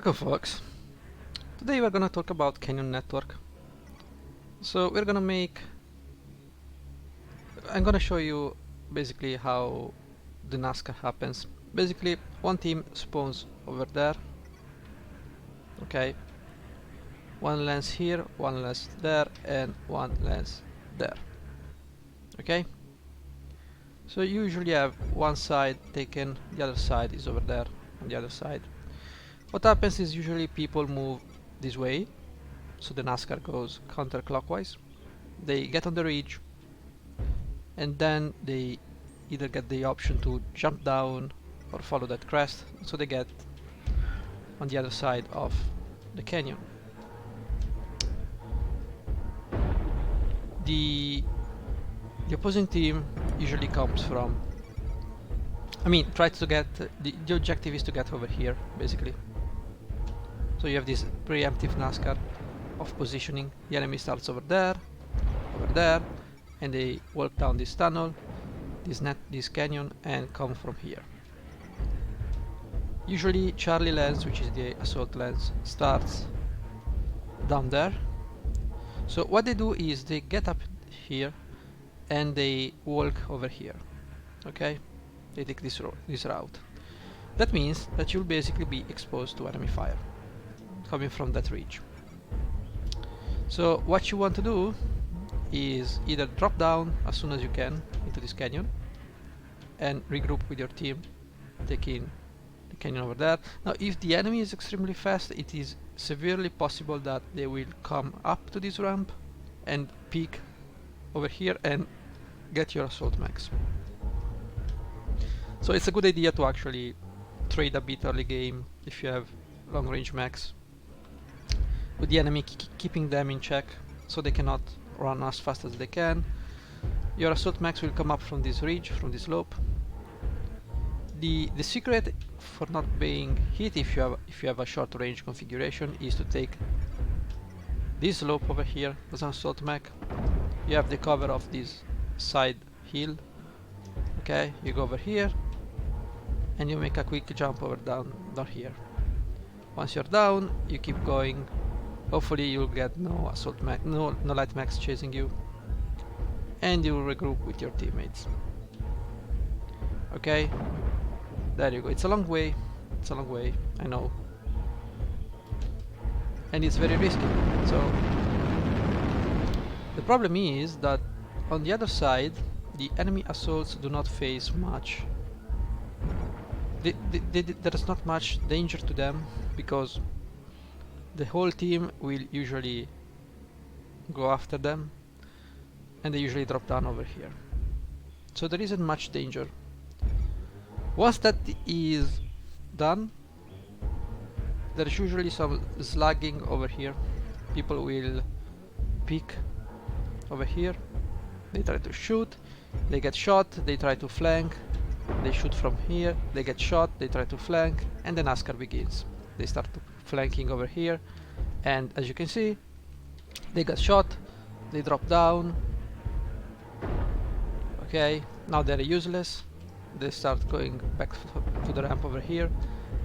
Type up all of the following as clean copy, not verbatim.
Welcome folks. Today we're gonna talk about Canyon Network. So I'm gonna show you basically how the NASCAR happens. Basically one team spawns over there. Okay. One lands here, one lands there, and one lands there. Okay. So you usually have one side taken, the other side is over there on the other side. What happens is usually people move this way, so the NASCAR goes counterclockwise. They get on the ridge, and then they either get the option to jump down or follow that crest, so they get on the other side of the canyon. The opposing team usually comes from, tries to get, the objective is to get over here, basically. So you have this preemptive NASCAR of positioning. The enemy starts over there, and they walk down this tunnel, this canyon, and come from here. Usually Charlie lens, which is the assault lens, starts down there. So what they do is they get up here and they walk over here. Okay, they take this route. That means that you'll basically be exposed to enemy fire coming from that ridge. So what you want to do is either drop down as soon as you can into this canyon and regroup with your team, taking the canyon over there. Now if the enemy is extremely fast, it is severely possible that they will come up to this ramp and peek over here and get your assault max. So it's a good idea to actually trade a bit early game if you have long range max, with the enemy keeping them in check so they cannot run as fast as they can. Your assault max will come up from this ridge, from this slope. The secret for not being hit if you have a short range configuration is to take this slope over here as an assault max. You have the cover of this side hill. Okay, you go over here and you make a quick jump over down here. Once you're down, you keep going. Hopefully you'll get no assault max, no light max chasing you, and you'll regroup with your teammates. Okay, there you go. It's a long way, I know, and it's very risky. So the problem is that on the other side the enemy assaults do not face much. There is not much danger to them because the whole team will usually go after them and they usually drop down over here. So there isn't much danger. Once that is done, there's usually some slugging over here. People will peek over here, they try to shoot, they get shot, they try to flank, they shoot from here, they get shot, they try to flank, and then NASCAR begins. They start flanking over here, and as you can see, they got shot, they drop down. Okay, now they're useless. They start going back to the ramp over here,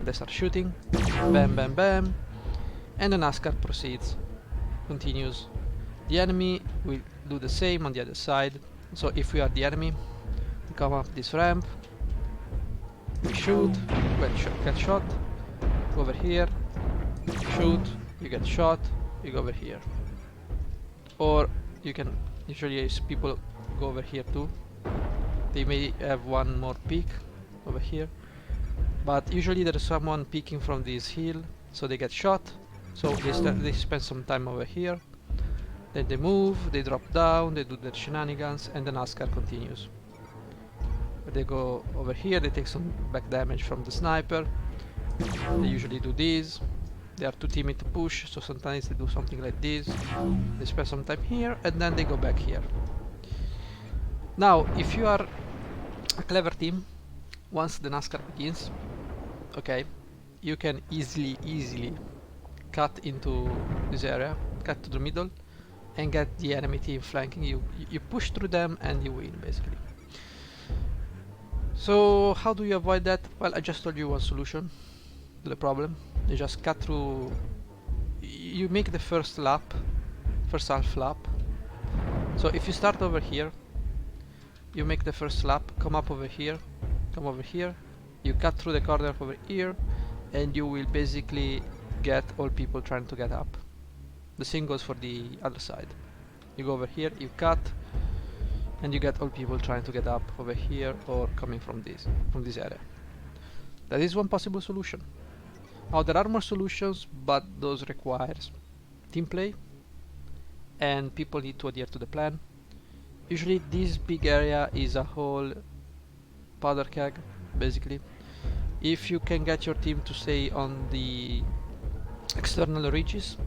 they start shooting, bam bam bam, and the NASCAR proceeds, continues. The enemy will do the same on the other side. So if we are the enemy, we come up this ramp, we shoot, get shot, go over here, shoot, you get shot, you go over here. Or you can, usually as people go over here too, they may have one more peek over here, but usually there is someone peeking from this hill, so they get shot, so they spend some time over here, then they move, they drop down, they do their shenanigans, and the NASCAR continues. They go over here, they take some back damage from the sniper, they usually do this. They are too timid to push, so sometimes they do something like this. They spend some time here and then they go back here. Now if you are a clever team, once the NASCAR begins, okay, you can easily cut into this area, cut to the middle, and get the enemy team flanking you. You push through them and you win, basically. So how do you avoid that? Well, I just told you one solution to the problem. You just cut through. You make the first lap, first half lap. So if you start over here, you make the first lap, come up over here, come over here, you cut through the corner over here, and you will basically get all people trying to get up. The same goes for the other side. You go over here, you cut, and you get all people trying to get up over here or coming from this area. That is one possible solution. Now there are more solutions, but those requires team play, and people need to adhere to the plan. Usually this big area is a whole powder keg, basically. If you can get your team to stay on the external ridges,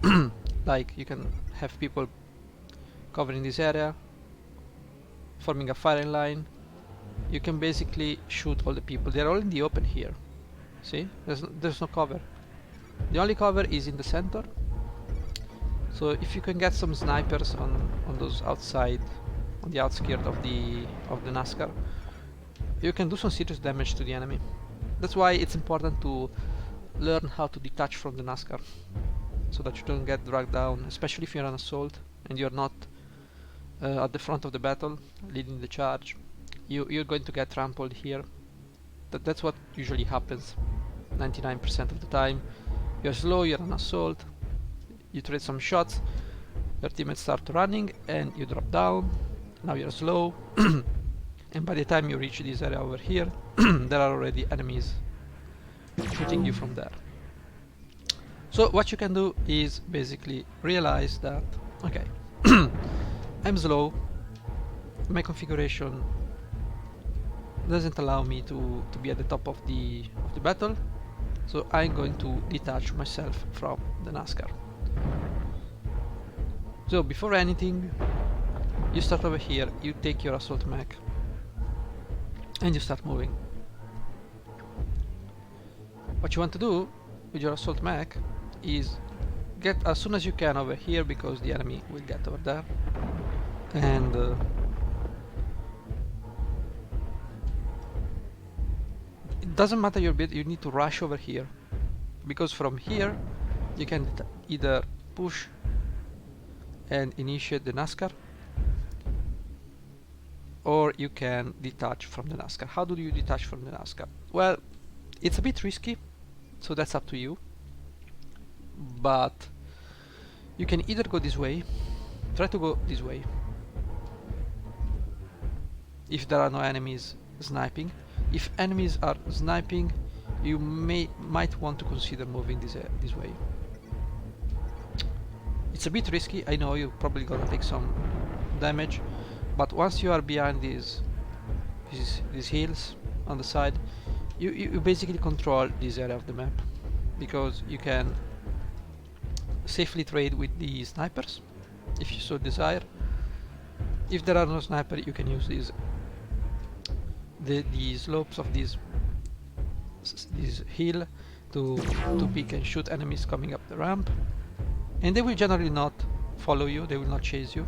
like you can have people covering this area, forming a firing line, you can basically shoot all the people. They're all in the open here. See? There's no cover. The only cover is in the center. So if you can get some snipers on those outside, on the outskirts of the NASCAR, you can do some serious damage to the enemy. That's why it's important to learn how to detach from the NASCAR, so that you don't get dragged down, especially if you're an assault and you're not at the front of the battle, leading the charge. You're going to get trampled here. That's what usually happens 99% of the time. You're slow, you're an assault, you trade some shots, your teammates start running and you drop down. Now you're slow and by the time you reach this area over here there are already enemies shooting you from there. So what you can do is basically realize that, okay, I'm slow, my configuration doesn't allow me to be at the top of the battle, so I'm going to detach myself from the NASCAR. So before anything, you start over here, you take your assault mech and you start moving. What you want to do with your assault mech is get as soon as you can over here, because the enemy will get over there, and it doesn't matter your bit, you need to rush over here, because from here you can either push and initiate the NASCAR, or you can detach from the NASCAR. How do you detach from the NASCAR? Well, it's a bit risky, so that's up to you, but you can either go this way, try to go this way if there are no enemies sniping. If enemies are sniping, you might want to consider moving this way. It's a bit risky, I know, you're probably gonna take some damage, but once you are behind these hills on the side, you basically control this area of the map, because you can safely trade with the snipers if you so desire. If there are no snipers, you can use the slopes of this hill to pick and shoot enemies coming up the ramp, and they will generally not follow you, they will not chase you.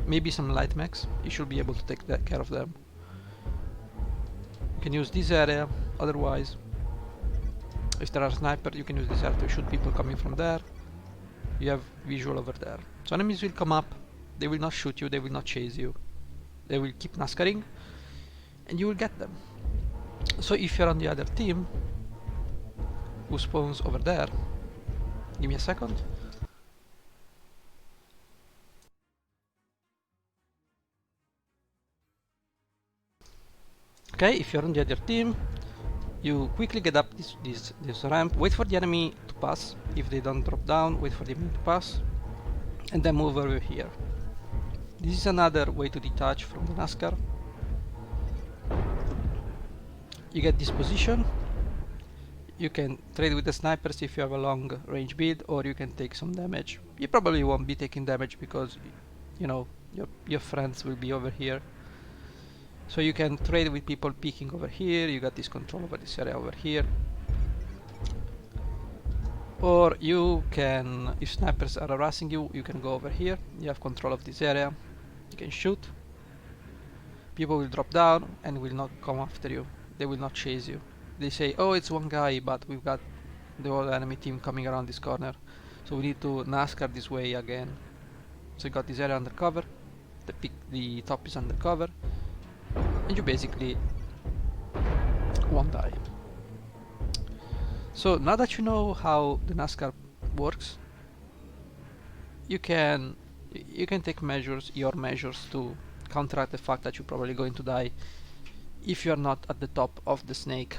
Maybe some light mechs, you should be able to take care of them. You can use this area, otherwise if there are snipers you can use this area to shoot people coming from there. You have visual over there. So enemies will come up, they will not shoot you, they will not chase you, they will keep NASCARing and you will get them. So if you're on the other team who spawns over there, give me a second. Okay, if you're on the other team, you quickly get up this ramp, wait for the enemy to pass. If they don't drop down, wait for the enemy to pass, and then move over here. This is another way to detach from the NASCAR. You get this position, you can trade with the snipers if you have a long range build, or you can take some damage. You probably won't be taking damage because you know your friends will be over here. So you can trade with people peeking over here, you got this control over this area over here. Or you can, if snipers are harassing you, you can go over here, you have control of this area, you can shoot. People will drop down and will not come after you, they will not chase you. They say, oh, it's one guy, but we've got the whole enemy team coming around this corner. So we need to NASCAR this way again. So you got this area under cover, the top is under cover, and you basically won't die. So now that you know how the NASCAR works, you can take your measures to counteract the fact that you're probably going to die if you're not at the top of the snake.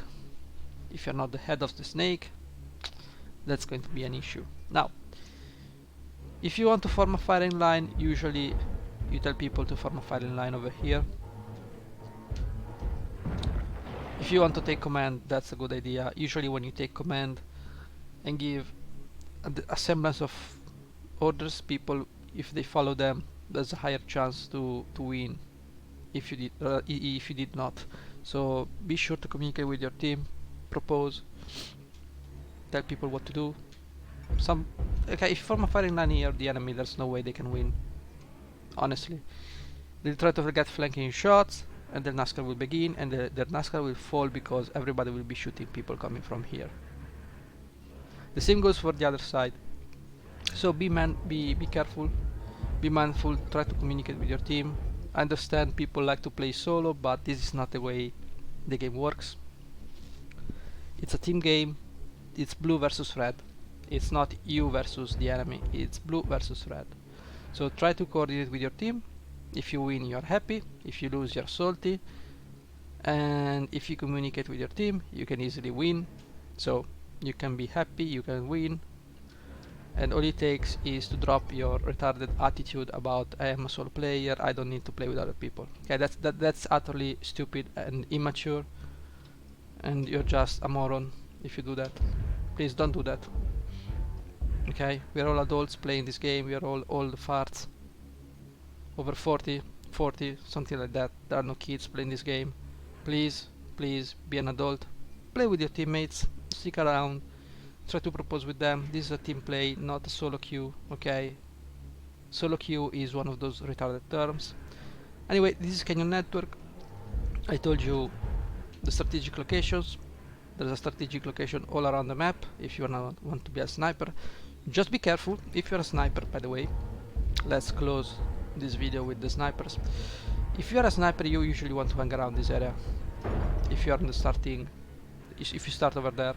If you're not the head of the snake, that's going to be an issue. Now, if you want to form a firing line, usually you tell people to form a firing line over here. If you want to take command, that's a good idea. Usually when you take command and give a semblance of orders, people, if they follow them, there's a higher chance to win if you did not. So be sure to communicate with your team, propose, tell people what to do. Okay, if you form a firing line here, the enemy, there's no way they can win. Honestly, they'll try to get flanking shots, and their NASCAR will begin, and their NASCAR will fall because everybody will be shooting people coming from here. The same goes for the other side. So be careful, be mindful, try to communicate with your team. I understand people like to play solo, but this is not the way the game works. It's a team game. It's blue versus red. It's not you versus the enemy, it's blue versus red. So try to coordinate with your team. If you win, you're happy. If you lose, you're salty. And if you communicate with your team, you can easily win. So you can be happy, you can win. And all it takes is to drop your retarded attitude about I am a solo player, I don't need to play with other people. Okay, that's utterly stupid and immature, and you're just a moron if you do that. Please don't do that. Okay, we're all adults playing this game, we are all old farts. Over 40, something like that. There are no kids playing this game. Please be an adult. Play with your teammates, stick around, try to propose with them. This is a team play, not a solo queue, okay? Solo queue is one of those retarded terms. Anyway, this is Canyon Network. I told you the strategic locations. There's a strategic location all around the map if you want to be a sniper. Just be careful if you're a sniper, by the way. Let's close this video with the snipers. If you're a sniper, you usually want to hang around this area. If you are in the starting, if you start over there,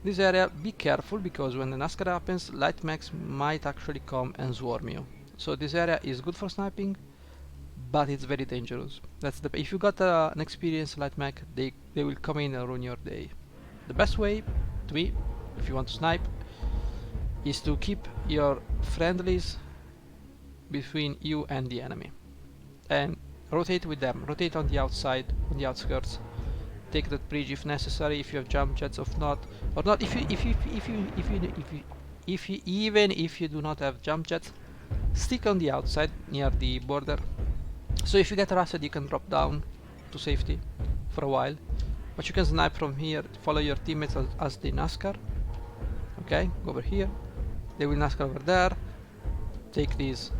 this area, be careful, because when the NASCAR happens, light mechs might actually come and swarm you. So this area is good for sniping, but it's very dangerous. If you got an experienced light mech, they will come in and ruin your day. The best way, to me, if you want to snipe, is to keep your friendlies between you and the enemy, and rotate with them. Rotate on the outside, on the outskirts. Take that bridge if necessary, if you have jump jets, if not. Even if you do not have jump jets, stick on the outside near the border. So if you get arrested, you can drop down to safety for a while. But you can snipe from here, follow your teammates as they NASCAR. Okay, go over here. They will NASCAR over there. Take this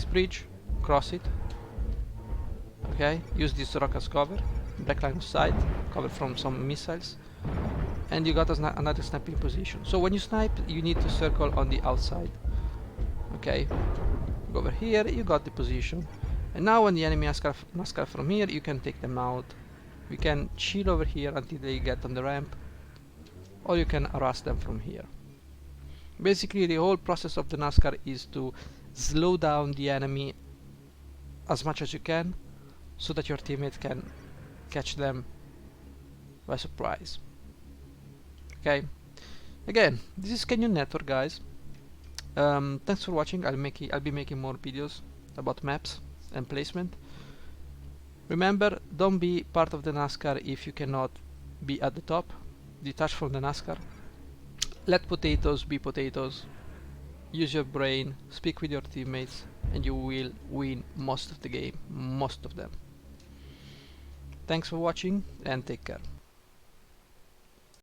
bridge, cross it. Okay, use this rock as cover. Black line of sight, cover from some missiles, and you got another sniping position. So when you snipe, you need to circle on the outside. Okay, go over here, you got the position, and now when the enemy NASCAR from here, you can take them out. You can chill over here until they get on the ramp, or you can harass them from here. Basically, the whole process of the NASCAR is to slow down the enemy as much as you can, so that your teammate can catch them by surprise. Okay, again, this is Canyon Network, guys. Thanks for watching. I'll be making more videos about maps and placement. Remember, don't be part of the NASCAR if you cannot be at the top. Detach from the NASCAR. Let potatoes be potatoes. Use your brain, speak with your teammates, and you will win most of the game, most of them. Thanks for watching, and take care.